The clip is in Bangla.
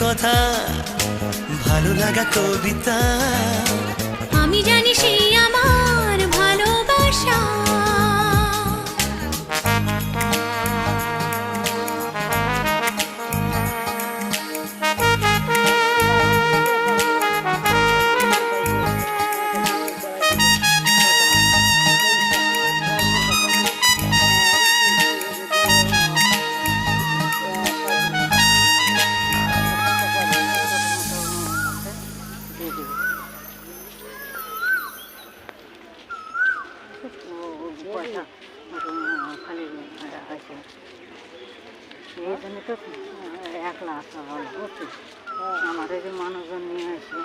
কথা, ভালো লাগা কবিতা। আমি জানি সেই আমার ভালোবাসা। এই জন্য তো একলা আসা হল বুঝছি। আমার এই যে মানুষজন নিয়ে আসে